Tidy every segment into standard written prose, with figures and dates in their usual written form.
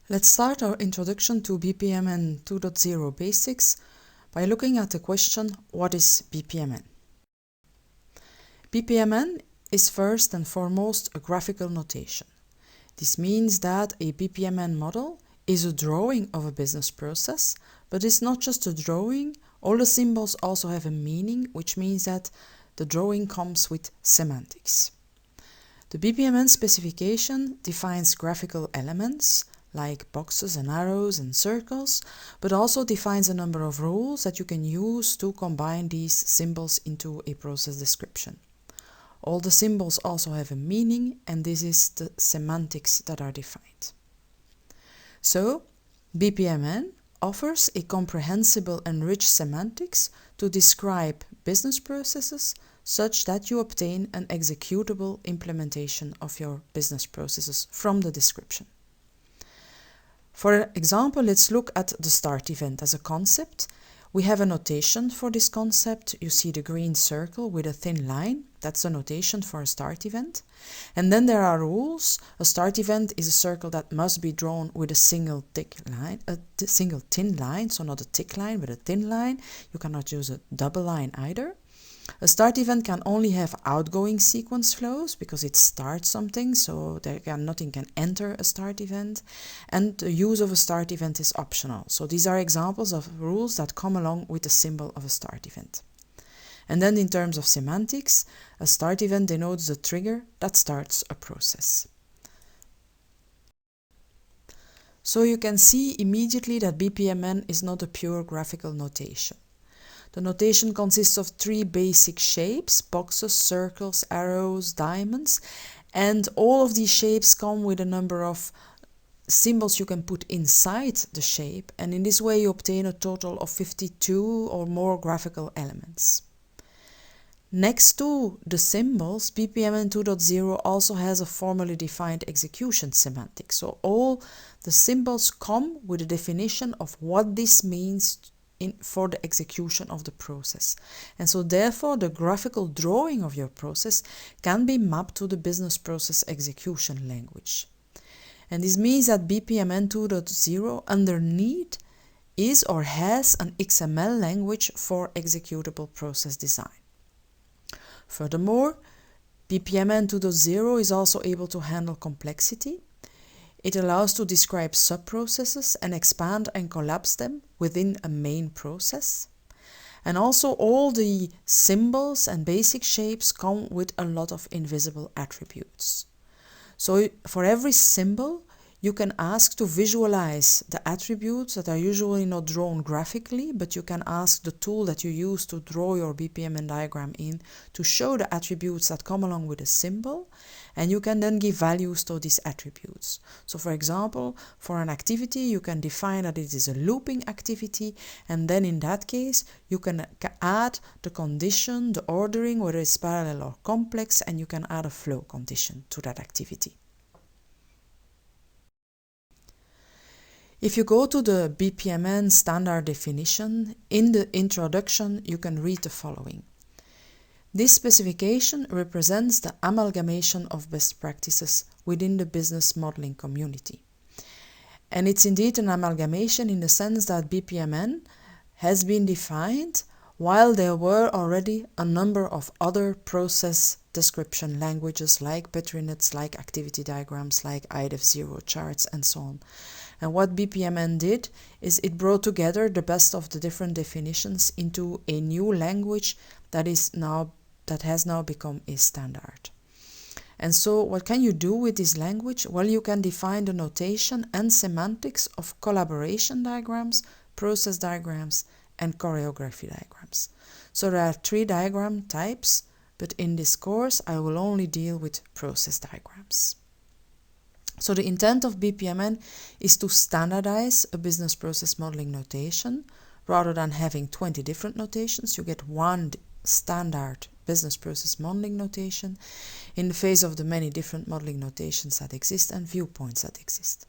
Let's start our introduction to BPMN 2.0 basics by looking at the question, what is BPMN? BPMN is first and foremost a graphical notation. This means that a BPMN model is a drawing of a business process, but it's not just a drawing, all the symbols also have a meaning, which means that the drawing comes with semantics. The BPMN specification defines graphical elements like boxes and arrows and circles, but also defines a number of rules that you can use to combine these symbols into a process description. All the symbols also have a meaning, and this is the semantics that are defined. So, BPMN offers a comprehensible and rich semantics to describe business processes such that you obtain an executable implementation of your business processes from the description. For example, let's look at the start event as a concept. We have a notation for this concept. You see the green circle with a thin line. That's a notation for a start event. And then there are rules. A start event is a circle that must be drawn with a single thin line, so not a thick line, but a thin line. You cannot use a double line either. A start event can only have outgoing sequence flows because it starts something, so nothing can enter a start event. And the use of a start event is optional. So these are examples of rules that come along with the symbol of a start event. And then in terms of semantics, a start event denotes the trigger that starts a process. So you can see immediately that BPMN is not a pure graphical notation. The notation consists of three basic shapes: boxes, circles, arrows, diamonds, and all of these shapes come with a number of symbols you can put inside the shape, and in this way you obtain a total of 52 or more graphical elements. Next to the symbols, BPMN 2.0 also has a formally defined execution semantic. So all the symbols come with a definition of what this means for the execution of the process. And so therefore the graphical drawing of your process can be mapped to the business process execution language. And this means that BPMN 2.0 underneath is or has an XML language for executable process design. Furthermore, BPMN 2.0 is also able to handle complexity. It allows to describe sub-processes and expand and collapse them within a main process. And also all the symbols and basic shapes come with a lot of invisible attributes. So for every symbol, you can ask to visualize the attributes that are usually not drawn graphically, but you can ask the tool that you use to draw your BPMN diagram in to show the attributes that come along with a symbol, and you can then give values to these attributes. So for example, for an activity, you can define that it is a looping activity, and then in that case, you can add the condition, the ordering, whether it's parallel or complex, and you can add a flow condition to that activity. If you go to the BPMN standard definition, in the introduction you can read the following. This specification represents the amalgamation of best practices within the business modeling community. And it's indeed an amalgamation in the sense that BPMN has been defined while there were already a number of other process description languages like Petrinets, like activity diagrams, like IDEF0 charts, and so on. And what BPMN did is it brought together the best of the different definitions into a new language that has now become a standard. And so what can you do with this language? Well, you can define the notation and semantics of collaboration diagrams, process diagrams, and choreography diagrams. So there are three diagram types, but in this course I will only deal with process diagrams. So the intent of BPMN is to standardize a business process modeling notation. Rather than having 20 different notations, you get one standard business process modeling notation in the face of the many different modeling notations that exist and viewpoints that exist.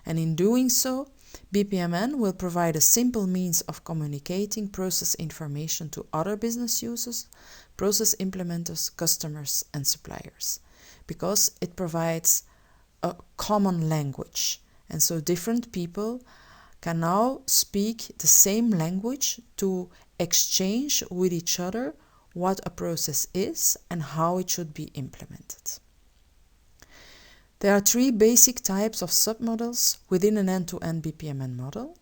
And in doing so, BPMN will provide a simple means of communicating process information to other business users, process implementers, customers, and suppliers, because it provides a common language. And so different people can now speak the same language to exchange with each other what a process is and how it should be implemented. There are 3 basic types of submodels within an end-to-end BPMN model.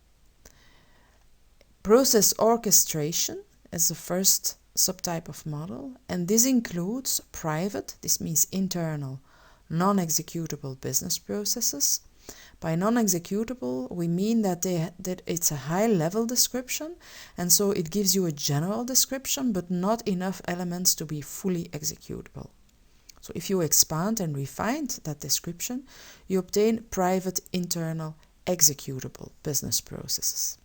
Process orchestration is the first subtype of model, and this includes private, this means internal, non-executable business processes. By non-executable, we mean that it's a high-level description, and so it gives you a general description, but not enough elements to be fully executable. So if you expand and refine that description, you obtain private, internal, executable business processes.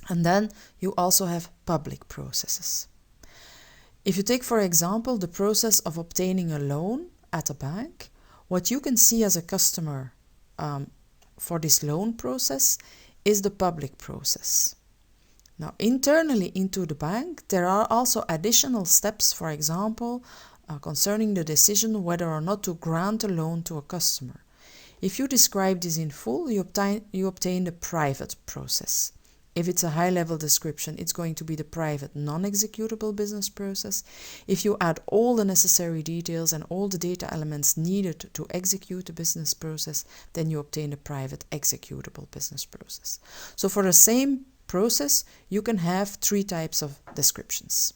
And then you also have public processes. If you take, for example, the process of obtaining a loan at a bank, what you can see as a customer for this loan process is the public process. Now, internally into the bank, there are also additional steps, for example, concerning the decision whether or not to grant a loan to a customer. If you describe this in full, you obtain the private process. If it's a high-level description, it's going to be the private non-executable business process. If you add all the necessary details and all the data elements needed to execute the business process, then you obtain the private executable business process. So for the same process, you can have 3 types of descriptions.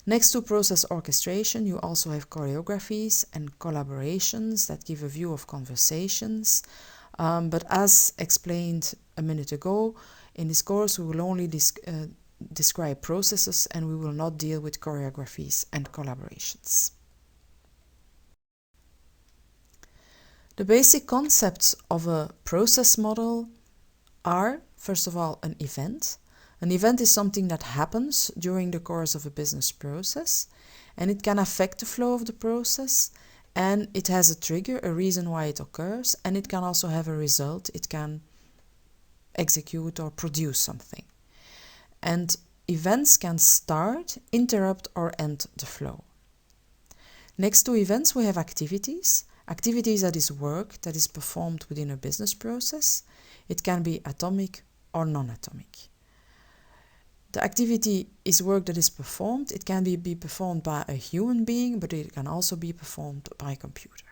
Next to process orchestration, you also have choreographies and collaborations that give a view of conversations. But as explained a minute ago, in this course we will only describe processes and we will not deal with choreographies and collaborations. The basic concepts of a process model are, first of all, an event. An event is something that happens during the course of a business process, and it can affect the flow of the process, and it has a trigger, a reason why it occurs, and it can also have a result. It can execute or produce something. And events can start, interrupt, or end the flow. Next to events, we have activities. Activities, that is work that is performed within a business process. It can be atomic or non-atomic. The activity is work that is performed. It can be performed by a human being, but it can also be performed by a computer.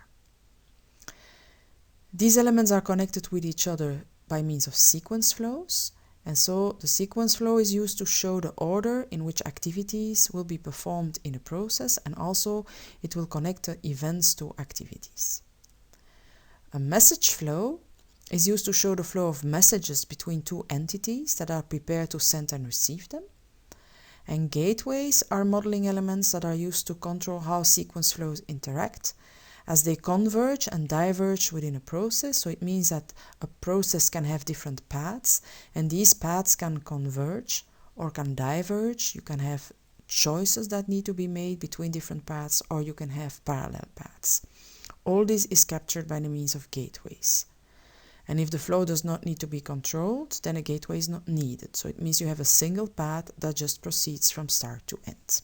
These elements are connected with each other by means of sequence flows, and so the sequence flow is used to show the order in which activities will be performed in a process, and also it will connect the events to activities. A message flow is used to show the flow of messages between 2 entities that are prepared to send and receive them. And gateways are modeling elements that are used to control how sequence flows interact as they converge and diverge within a process. So it means that a process can have different paths, and these paths can converge or can diverge. You can have choices that need to be made between different paths, or you can have parallel paths. All this is captured by the means of gateways. And if the flow does not need to be controlled, then a gateway is not needed. So it means you have a single path that just proceeds from start to end.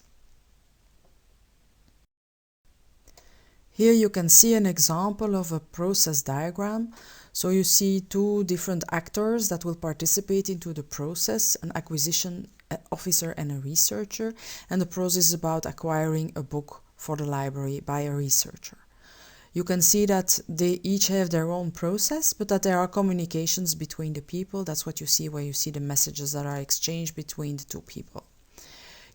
Here you can see an example of a process diagram. So you see 2 different actors that will participate into the process, an acquisition officer and a researcher. And the process is about acquiring a book for the library by a researcher. You can see that they each have their own process, but that there are communications between the people. That's what you see where you see the messages that are exchanged between the 2 people.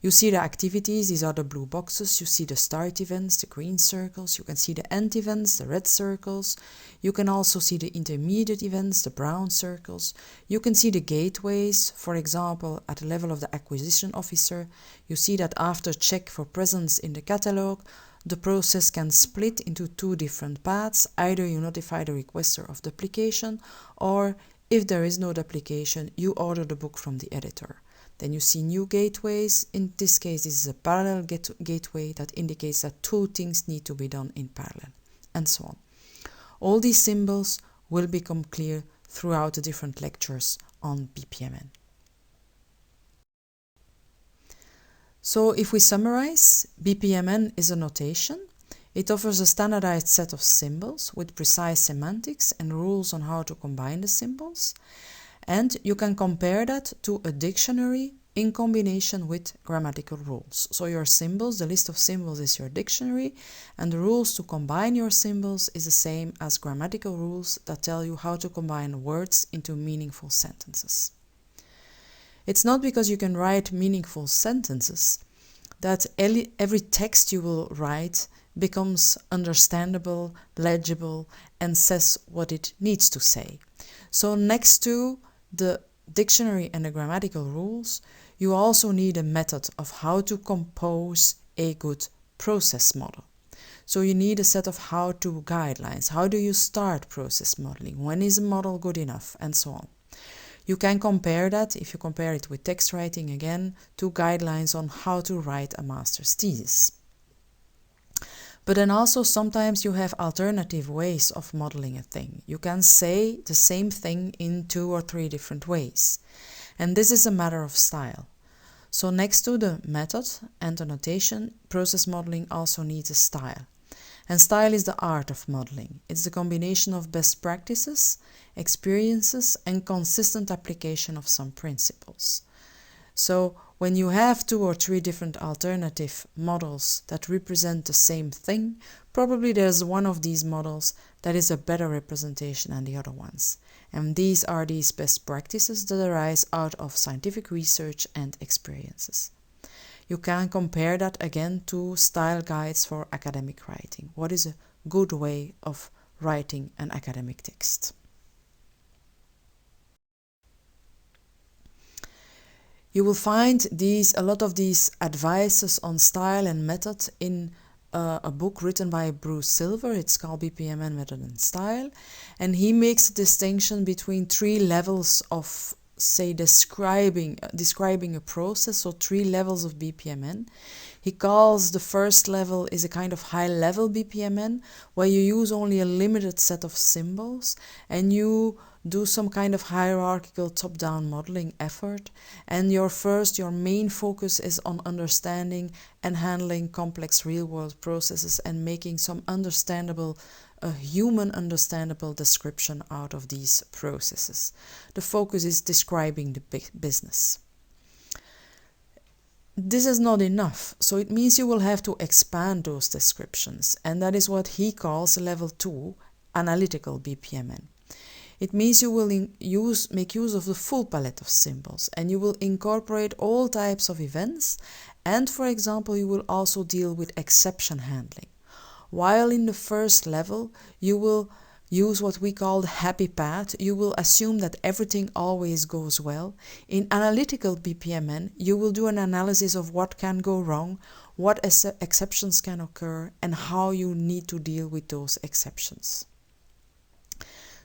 You see the activities, these are the blue boxes. You see the start events, the green circles. You can see the end events, the red circles. You can also see the intermediate events, the brown circles. You can see the gateways. For example, at the level of the acquisition officer, you see that after check for presence in the catalog, the process can split into 2 different paths. Either you notify the requester of duplication, or if there is no duplication, you order the book from the editor. Then you see new gateways. In this case, this is a parallel gateway that indicates that 2 things need to be done in parallel, and so on. All these symbols will become clear throughout the different lectures on BPMN. So if we summarize, BPMN is a notation. It offers a standardized set of symbols with precise semantics and rules on how to combine the symbols. And you can compare that to a dictionary in combination with grammatical rules. So your symbols, the list of symbols is your dictionary, and the rules to combine your symbols is the same as grammatical rules that tell you how to combine words into meaningful sentences. It's not because you can write meaningful sentences that every text you will write becomes understandable, legible, and says what it needs to say. So next to the dictionary and the grammatical rules, you also need a method of how to compose a good process model. So you need a set of how-to guidelines. How do you start process modeling? When is a model good enough? And so on. You can compare that, if you compare it with text writing again, to guidelines on how to write a master's thesis. But then also sometimes you have alternative ways of modeling a thing. You can say the same thing in 2 or 3 different ways. And this is a matter of style. So next to the method and the notation, process modeling also needs a style. And style is the art of modeling. It's the combination of best practices, experiences, and consistent application of some principles. So when you have 2 or 3 different alternative models that represent the same thing, probably there's one of these models that is a better representation than the other ones. And these are these best practices that arise out of scientific research and experiences. You can compare that again to style guides for academic writing. What is a good way of writing an academic text? You will find a lot of these advices on style and method in a book written by Bruce Silver. It's called BPMN Method and Style. And he makes a distinction between 3 levels of, say, describing a process, so 3 levels of BPMN. He calls the first level is a kind of high-level BPMN, where you use only a limited set of symbols and you do some kind of hierarchical top-down modeling effort, and your main focus is on understanding and handling complex real-world processes and making some a human understandable description out of these processes. The focus is describing the business. This is not enough, so it means you will have to expand those descriptions, and that is what he calls level 2, analytical BPMN. It means you will make use of the full palette of symbols, and you will incorporate all types of events, and for example you will also deal with exception handling. While in the first level you will use what we call the happy path, you will assume that everything always goes well. In analytical BPMN you will do an analysis of what can go wrong, what exceptions can occur, and how you need to deal with those exceptions.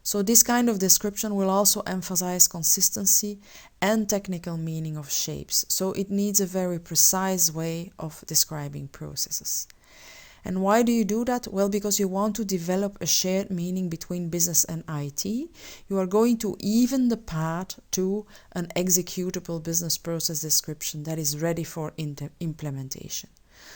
So this kind of description will also emphasize consistency and technical meaning of shapes. So it needs a very precise way of describing processes. And why do you do that? Well, because you want to develop a shared meaning between business and IT. You are going to even the path to an executable business process description that is ready for implementation.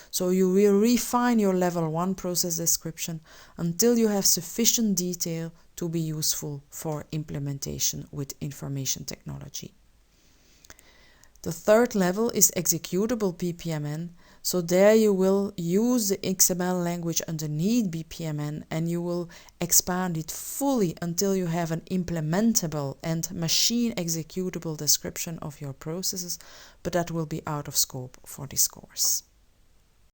So you will refine your level 1 process description until you have sufficient detail to be useful for implementation with information technology. The third level is executable BPMN. So there you will use the XML language underneath BPMN and you will expand it fully until you have an implementable and machine executable description of your processes, but that will be out of scope for this course.